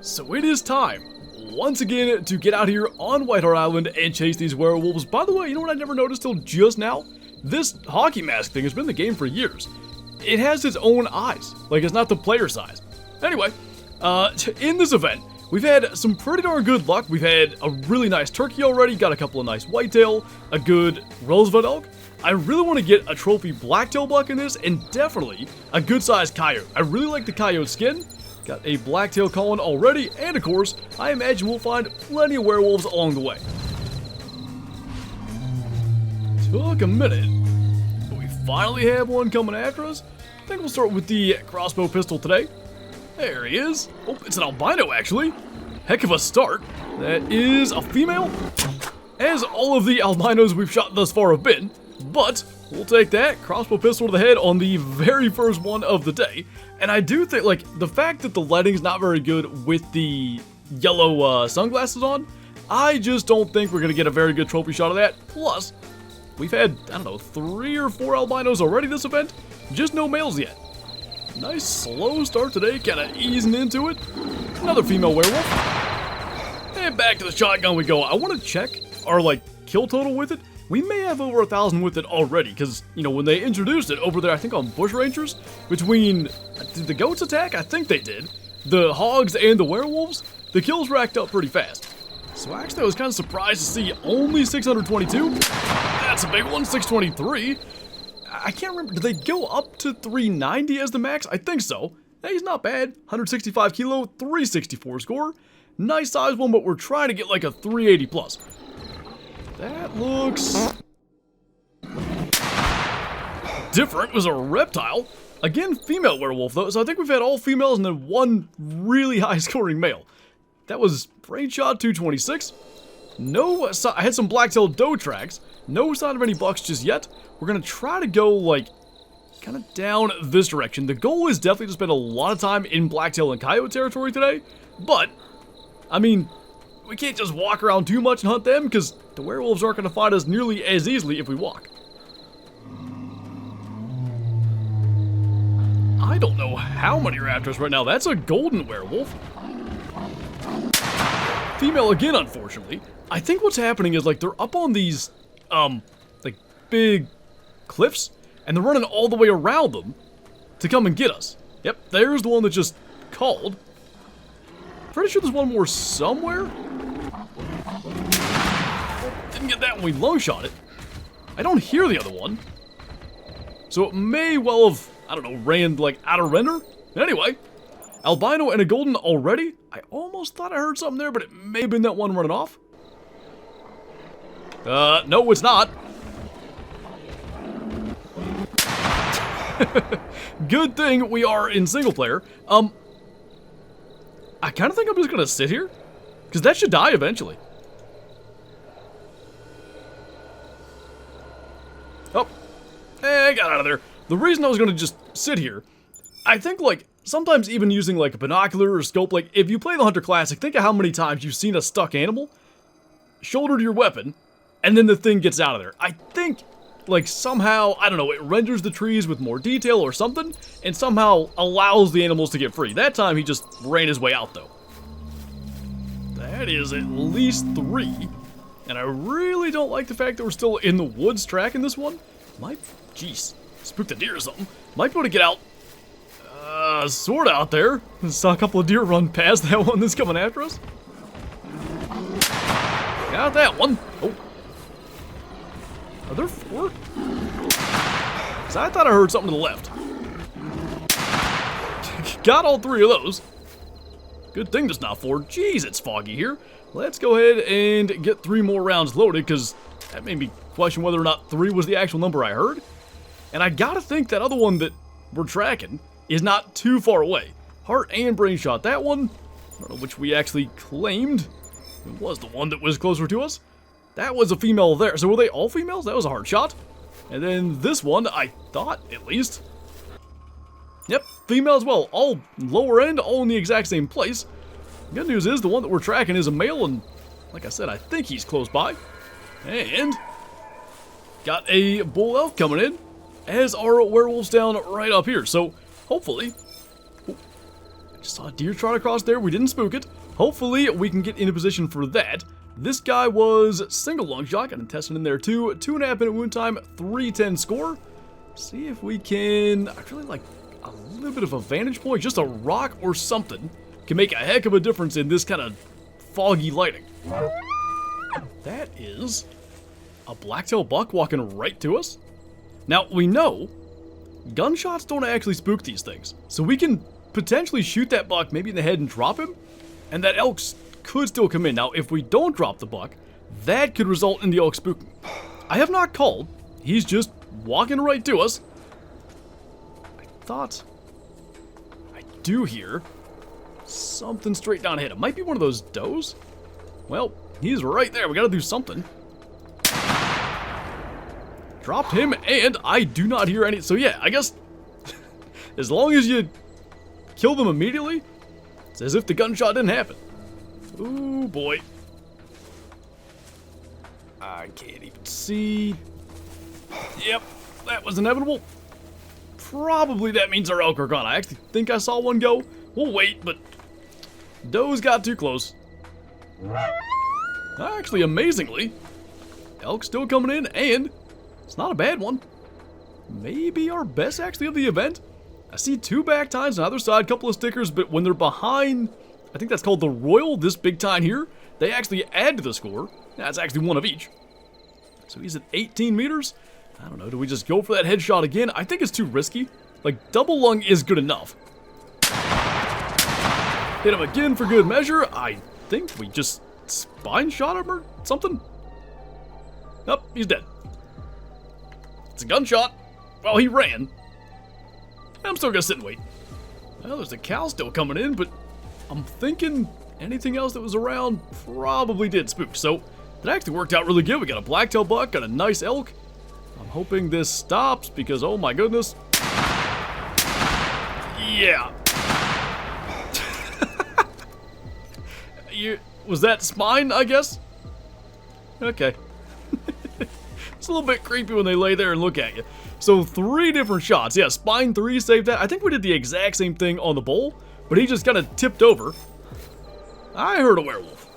So it is time, once again, to get out here on Whiteheart Island and chase these werewolves. By the way, you know what I never noticed till just now? This hockey mask thing has been in the game for years. It has its own eyes, like it's not the player size. Anyway, in this event, we've had some pretty darn good luck. We've had a really nice turkey already, got a couple of nice whitetail, a good Roosevelt elk. I really want to get a trophy blacktail buck in this, and definitely a good sized coyote. I really like the coyote skin. Got a blacktail calling already, and of course, I imagine we'll find plenty of werewolves along the way. Took a minute, but we finally have one coming after us. I think we'll start with the crossbow pistol today. There he is. Oh, it's an albino actually. Heck of a start. That is a female, as all of the albinos we've shot thus far have been, but we'll take that. Crossbow pistol to the head on the very first one of the day. And I do think, like, the fact that the lighting's not very good with the yellow sunglasses on, I just don't think we're going to get a very good trophy shot of that. Plus, we've had, I don't know, 3 or 4 albinos already this event, just no males yet. Nice slow start today, kind of easing into it. Another female werewolf. And back to the shotgun we go. I want to check our, like, kill total with it. We may have over 1,000 with it already, because, you know, when they introduced it over there, I think on Bush Rangers, between, did the goats attack? I think they did. The hogs and the werewolves, the kills racked up pretty fast. So actually, I was kind of surprised to see only 622. That's a big one, 623. I can't remember, did they go up to 390 as the max? I think so. Hey, he's not bad. 165 kilo, 364 score. Nice size one, but we're trying to get like a 380 plus. That looks different. It was a reptile. Again, female werewolf though, so I think we've had all females and then one really high scoring male. That was brain shot 226. No, I had some blacktail doe tracks. No sign of any bucks just yet. We're gonna try to go like kind of down this direction. The goal is definitely to spend a lot of time in blacktail and coyote territory today, but I mean, we can't just walk around too much and hunt them because the werewolves aren't going to find us nearly as easily if we walk. I don't know how many are after us right now. That's a golden werewolf. Female again, unfortunately. I think what's happening is like they're up on these, like big cliffs and they're running all the way around them to come and get us. Yep, there's the one that just called. Pretty sure there's one more somewhere. Didn't get that when we long shot it. I don't hear the other one. So it may well have, I don't know, ran like out of render. Anyway, albino and a golden already. I almost thought I heard something there, but it may have been that one running off. No, it's not. Good thing we are in single player. I kind of think I'm just going to sit here, because that should die eventually. Oh, I got out of there. The reason I was going to just sit here, I think, like, sometimes even using, like, a binocular or scope, like, if you play the Hunter Classic, think of how many times you've seen a stuck animal, shouldered your weapon, and then the thing gets out of there. I think, like, somehow, I don't know, it renders the trees with more detail or something, and somehow allows the animals to get free. That time, he just ran his way out, though. That is at least 3. And I really don't like the fact that we're still in the woods tracking this one. Might, jeez, spooked a deer or something. Might be able to get out, sort of out there. Saw a couple of deer run past that one that's coming after us. Got that one. Oh. Are there 4? So I thought I heard something to the left. Got all 3 of those. Good thing there's not 4. Jeez, it's foggy here. Let's go ahead and get 3 more rounds loaded, because that made me question whether or not 3 was the actual number I heard. And I gotta think that other one that we're tracking is not too far away. Heart and brain shot. That one, I don't know which we actually claimed. It was the one that was closer to us. That was a female there. So were they all females? That was a hard shot. And then this one, I thought, at least. Yep, female as well. All lower end, all in the exact same place. Good news is the one that we're tracking is a male, and like I said, I think he's close by. And got a bull elk coming in, as are werewolves down right up here. So hopefully, Just saw a deer trot across there. We didn't spook it. Hopefully, we can get into position for that. This guy was single lung shot. Got intestine in there too. 2.5 minute wound time, 310 score. See if we can... I really like a little bit of a vantage point. Just a rock or something can make a heck of a difference in this kind of foggy lighting. That is a blacktail buck walking right to us. Now, we know gunshots don't actually spook these things. So we can potentially shoot that buck maybe in the head and drop him. And that elk could still come in. Now, if we don't drop the buck, that could result in the elk spooking. I have not called. He's just walking right to us. I thought I do hear something straight down ahead. It might be one of those does. Well, he's right there. We gotta do something. Dropped him, and I do not hear any. So yeah, I guess as long as you kill them immediately, it's as if the gunshot didn't happen. Ooh boy. I can't even see. Yep, that was inevitable. Probably that means our elk are gone. I actually think I saw one go. We'll wait, but does got too close. Actually, amazingly, elk still coming in, and it's not a bad one. Maybe our best actually of the event. I see 2 back tines on either side, couple of stickers, but when they're behind, I think that's called the Royal, this big tine here, they actually add to the score. That's actually one of each. So he's at 18 meters. I don't know, do we just go for that headshot again? I think it's too risky. Like, double lung is good enough. Hit him again for good measure. I think we just spine shot him or something. Nope, he's dead. It's a gunshot. Well, he ran. I'm still gonna sit and wait. Well, there's a cow still coming in, but I'm thinking anything else that was around probably did spook. So that actually worked out really good. We got a blacktail buck, got a nice elk. I'm hoping this stops because, oh my goodness. Yeah. Was that spine, I guess? Okay. It's a little bit creepy when they lay there and look at you. So 3 different shots. Yeah, spine 3 saved that. I think we did the exact same thing on the bull, but he just kind of tipped over. I heard a werewolf.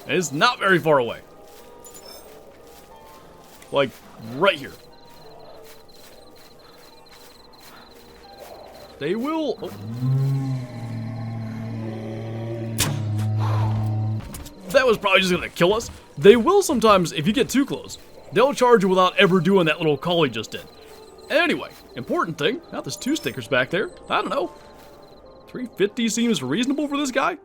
It's not very far away. Like, right here. They will... Oh. That was probably just gonna kill us. They will sometimes, if you get too close, they'll charge you without ever doing that little call he just did. Anyway, important thing. Now there's 2 stickers back there. I don't know. 350 seems reasonable for this guy.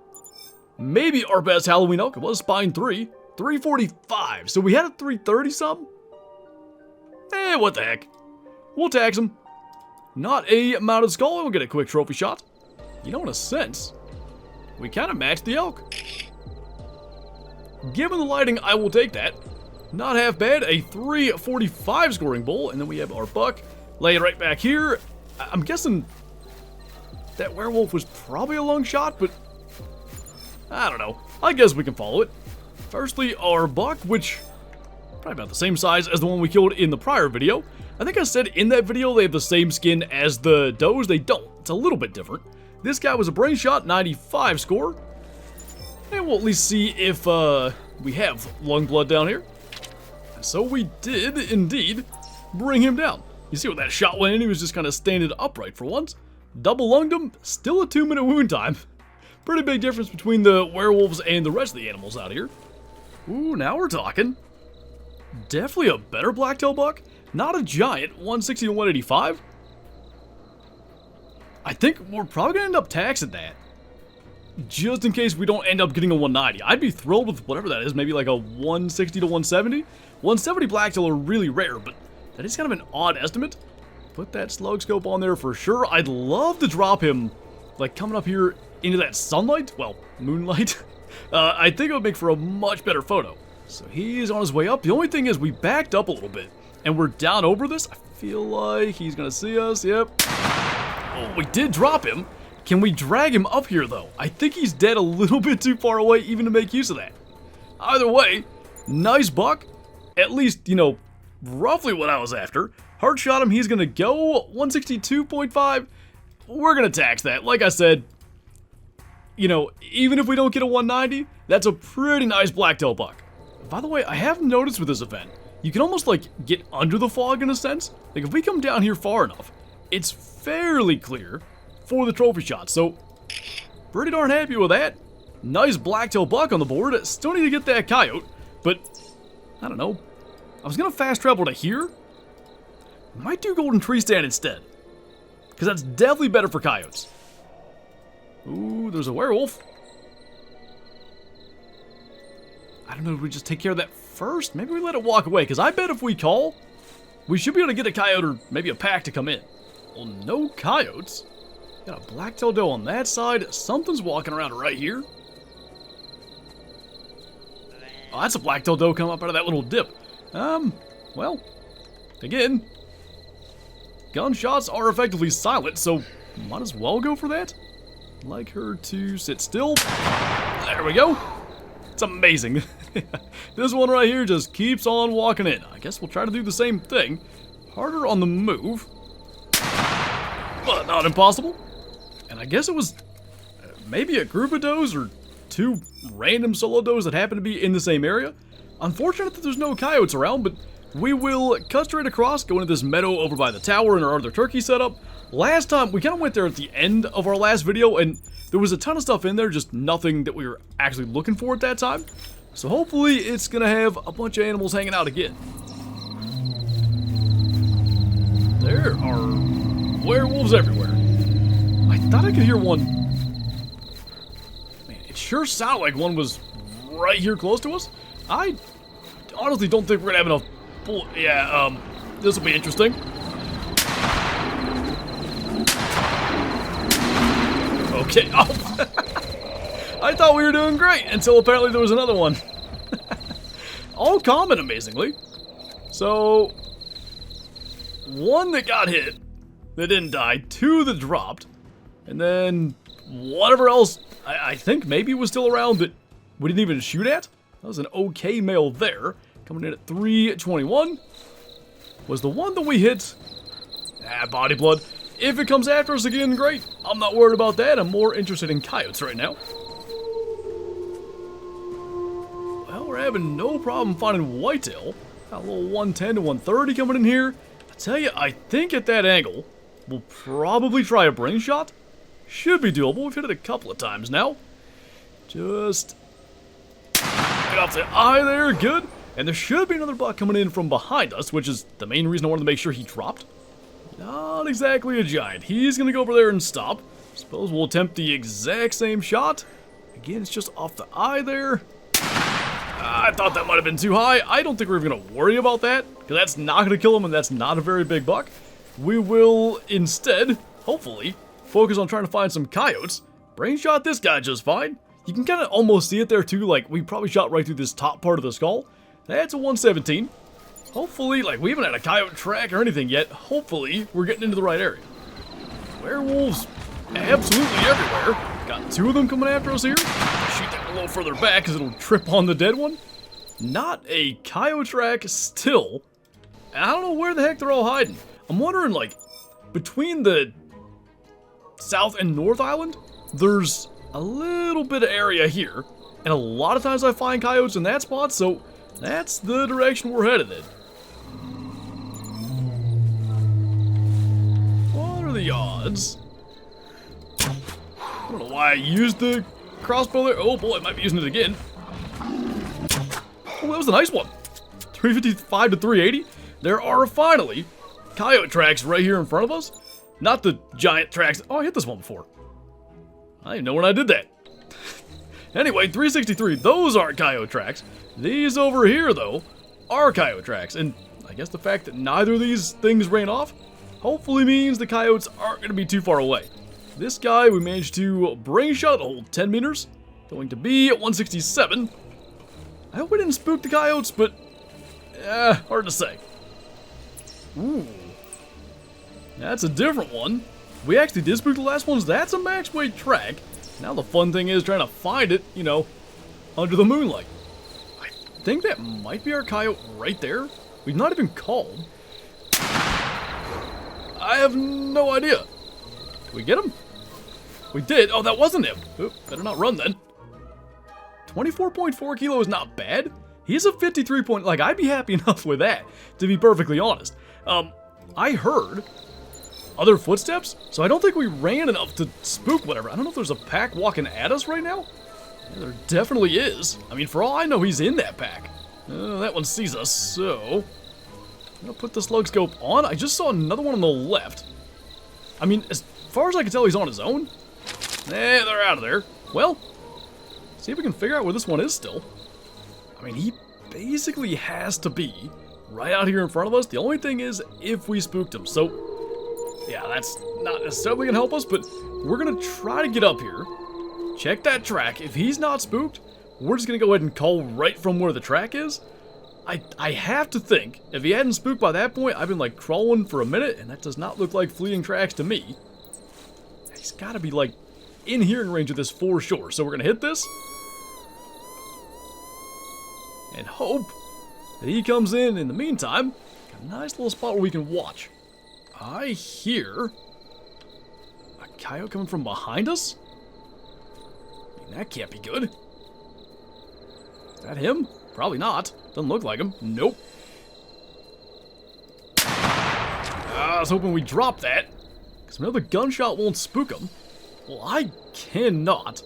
Maybe our best Halloween elk. It was spine 3. 345. So we had a 330 something. Eh, what the heck. We'll tax him. Not a mounted skull. We'll get a quick trophy shot. You know, in a sense, we kind of matched the elk. Given the lighting, I will take that. Not half bad. A 345 scoring bull. And then we have our buck laying right back here. I'm guessing that werewolf was probably a long shot, but I don't know. I guess we can follow it. Firstly, our buck, which probably about the same size as the one we killed in the prior video. I think I said in that video they have the same skin as the does. They don't. It's a little bit different. This guy was a brain shot, 95 score. And we'll at least see if we have lung blood down here. So we did indeed bring him down. You see when that shot went in, he was just kind of standing upright for once. Double lunged him, still a 2-minute wound time. Pretty big difference between the werewolves and the rest of the animals out here. Ooh, now we're talking. Definitely a better blacktail buck. Not a giant, 160 to 185. I think we're probably going to end up taxing that. Just in case we don't end up getting a 190. I'd be thrilled with whatever that is, maybe like a 160 to 170. 170 blacktail are really rare, but that is kind of an odd estimate. Put that slug scope on there for sure. I'd love to drop him, like, coming up here into that sunlight. Well, moonlight. I think it would make for a much better photo. So he's on his way up. The only thing is we backed up a little bit, and we're down over this. I feel like he's going to see us. Yep. Oh, we did drop him. Can we drag him up here, though? I think he's dead a little bit too far away even to make use of that. Either way, nice buck. At least, you know, roughly what I was after. Hard shot him. He's going to go 162.5. We're going to tax that. Like I said, you know, even if we don't get a 190, that's a pretty nice blacktail buck. By the way, I have noticed with this event, you can almost like get under the fog in a sense. Like if we come down here far enough, it's fairly clear for the trophy shot. So pretty darn happy with that. Nice blacktail buck on the board. Still need to get that coyote, but I don't know. I was gonna fast travel to here. Might do golden tree stand instead, because that's definitely better for coyotes. Ooh, there's a werewolf. I don't know if we just take care of that first. Maybe we let it walk away, because I bet if we call, we should be able to get a coyote or maybe a pack to come in. Well, no coyotes. Got a blacktail doe on that side. Something's walking around right here. Oh, that's a blacktail doe coming up out of that little dip. Well, again, gunshots are effectively silent, so might as well go for that. I'd like her to sit still. There we go. It's amazing. This one right here just keeps on walking in. I guess we'll try to do the same thing. Harder on the move, but not impossible. And I guess it was maybe a group of does or two random solo does that happen to be in the same area. Unfortunate that there's no coyotes around, but we will cut straight across, go into this meadow over by the tower and our other turkey setup. Last time, we kind of went there at the end of our last video, and there was a ton of stuff in there, just nothing that we were actually looking for at that time. So hopefully it's going to have a bunch of animals hanging out again. There are werewolves everywhere. I thought I could hear one. Man, it sure sounded like one was right here close to us. I honestly don't think we're gonna have enough bull. Yeah, this will be interesting. Okay, oh. I thought we were doing great until apparently there was another one. All common, amazingly. So, one that got hit, that didn't die, two that dropped, and then whatever else I think maybe was still around that we didn't even shoot at. That was an okay male there. Coming in at 321. Was the one that we hit. Body blood. If it comes after us again, great. I'm not worried about that. I'm more interested in coyotes right now. Well, we're having no problem finding whitetail. Got a little 110 to 130 coming in here. I tell you, I think at that angle, we'll probably try a brain shot. Should be doable. We've hit it a couple of times now. Just get off the eye there, good. And there should be another buck coming in from behind us, which is the main reason I wanted to make sure he dropped. Not exactly a giant. He's going to go over there and stop. Suppose we'll attempt the exact same shot. Again, it's just off the eye there. I thought that might have been too high. I don't think we're even going to worry about that, because that's not going to kill him, and that's not a very big buck. We will instead, hopefully, focus on trying to find some coyotes. Brain shot this guy just fine. You can kind of almost see it there too, like we probably shot right through this top part of the skull. That's a 117. Hopefully, like we haven't had a coyote track or anything yet. Hopefully, we're getting into the right area. Werewolves absolutely everywhere. Got two of them coming after us here. Shoot that a little further back because it'll trip on the dead one. Not a coyote track still. I don't know where the heck they're all hiding. I'm wondering, like, between the South and North Island, there's a little bit of area here, and a lot of times I find coyotes in that spot, so that's the direction we're headed in. What are the odds? I don't know why I used the crossbow there. Oh boy, I might be using it again. Oh, that was a nice one. 355 to 380. There are finally coyote tracks right here in front of us. Not the giant tracks. Oh, I hit this one before. I didn't know when I did that. Anyway, 363, those aren't coyote tracks. These over here, though, are coyote tracks. And I guess the fact that neither of these things ran off hopefully means the coyotes aren't going to be too far away. This guy, we managed to brain shot the whole 10 meters. Going to be at 167. I hope we didn't spook the coyotes, but hard to say. Ooh. That's a different one. We actually did spook the last ones. That's a max weight track. Now the fun thing is trying to find it, you know, under the moonlight. I think that might be our coyote right there. We've not even called. I have no idea. Did we get him? We did. Oh, that wasn't him. Oop, better not run then. 24.4 kilo is not bad. He's a 53 point, like, I'd be happy enough with that, to be perfectly honest. I heard other footsteps, so I don't think we ran enough to spook whatever. I don't know if there's a pack walking at us right now. Yeah, there definitely is. I mean, for all I know, he's in that pack. That one sees us, so I'm gonna put the slug scope on. I just saw another one on the left. I mean, as far as I can tell, he's on his own. They're out of there. Well, see if we can figure out where this one is still. I mean, he basically has to be right out here in front of us. The only thing is if we spooked him. So, yeah, that's not necessarily going to help us, but we're going to try to get up here, check that track. If he's not spooked, we're just going to go ahead and call right from where the track is. I have to think, if he hadn't spooked by that point, I've been, like, crawling for a minute, and that does not look like fleeting tracks to me. He's got to be, like, in hearing range of this for sure. So we're going to hit this and hope that he comes in the meantime. Got a nice little spot where we can watch. I hear a coyote coming from behind us. I mean, that can't be good. Is that him? Probably not. Doesn't look like him. Nope. I was hoping we dropped that, because another gunshot won't spook him. Well, I cannot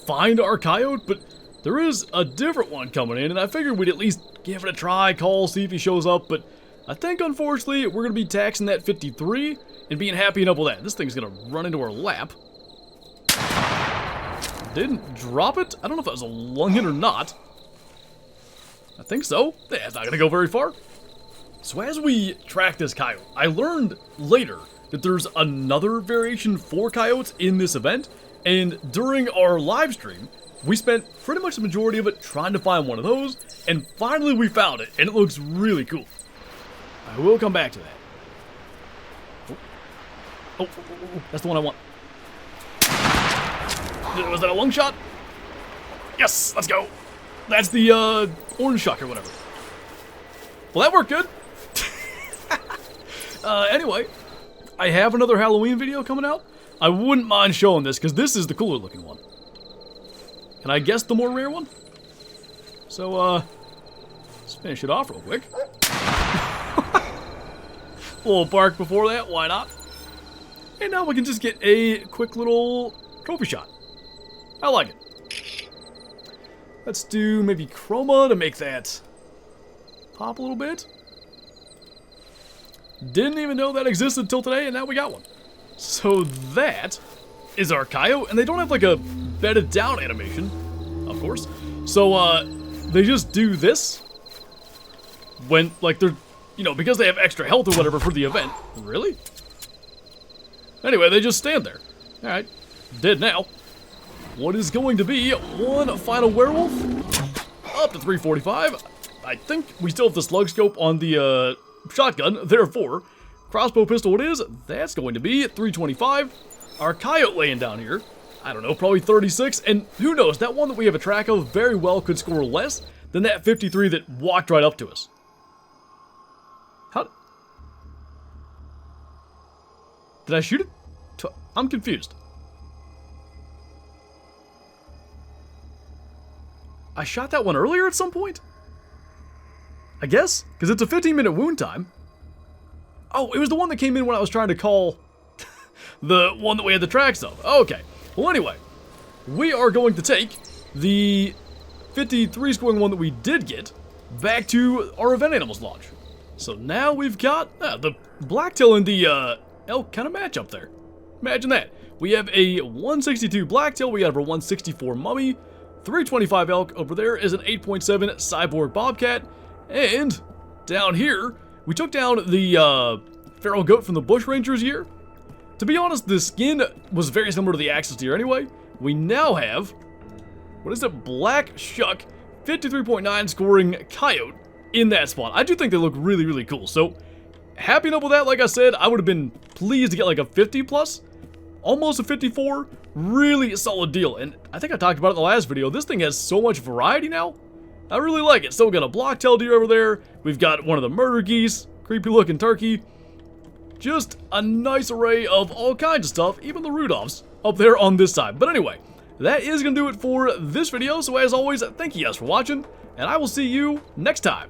find our coyote, but there is a different one coming in, and I figured we'd at least give it a try, call, see if he shows up, but I think, unfortunately, we're going to be taxing that 53 and being happy enough with that. This thing's going to run into our lap. Didn't drop it? I don't know if that was a lung hit or not. I think so. Yeah, it's not going to go very far. So as we track this coyote, I learned later that there's another variation for coyotes in this event, and during our live stream, we spent pretty much the majority of it trying to find one of those, and finally we found it, and it looks really cool. I will come back to that. Oh, that's the one I want. Was that a lung shot? Yes, let's go. That's the orange shock or whatever. Well, that worked good. Anyway, I have another Halloween video coming out. I wouldn't mind showing this, because this is the cooler looking one. Can I guess the more rare one? So, let's finish it off real quick. A little bark before that, why not? And now we can just get a quick little trophy shot. I like it. Let's do maybe chroma to make that pop a little bit. Didn't even know that existed until today, and now we got one. So that is our coyote, and they don't have like a bedded down animation, of course. So they just do this when, like, they're, you know, because they have extra health or whatever for the event. Really? Anyway, they just stand there. Alright, dead now. What is going to be one final werewolf? Up to 345. I think we still have the slug scope on the shotgun, therefore, crossbow pistol it is. That's going to be 325. Our coyote laying down here, I don't know, probably 36. And who knows, that one that we have a track of very well could score less than that 53 that walked right up to us. How? Did I shoot it? I'm confused. I shot that one earlier at some point? I guess, because it's a 15-minute wound time. Oh, it was the one that came in when I was trying to call the one that we had the tracks of. Okay. Well, anyway, we are going to take the 53 scoring one that we did get back to our event animals launch. So now we've got the blacktail and the elk kind of match up there. Imagine that. We have a 162 blacktail, we have our 164 mummy, 325 elk. Over there is an 8.7 cyborg bobcat, and down here we took down the feral goat from the bush rangers year. To be honest, the skin was very similar to the Axis deer anyway. We now have, what is it, black shuck 53.9 scoring coyote in that spot. I do think they look really, really cool. So happy enough with that. Like I said, I would have been pleased to get like a 50 plus, almost a 54. Really solid deal. And I think I talked about it in the last video. This thing has so much variety now. I really like it. So we got a blacktail deer over there. We've got one of the murder geese, creepy looking turkey. Just a nice array of all kinds of stuff, even the Rudolphs up there on this side. But anyway, that is going to do it for this video. So as always, thank you guys for watching, and I will see you next time.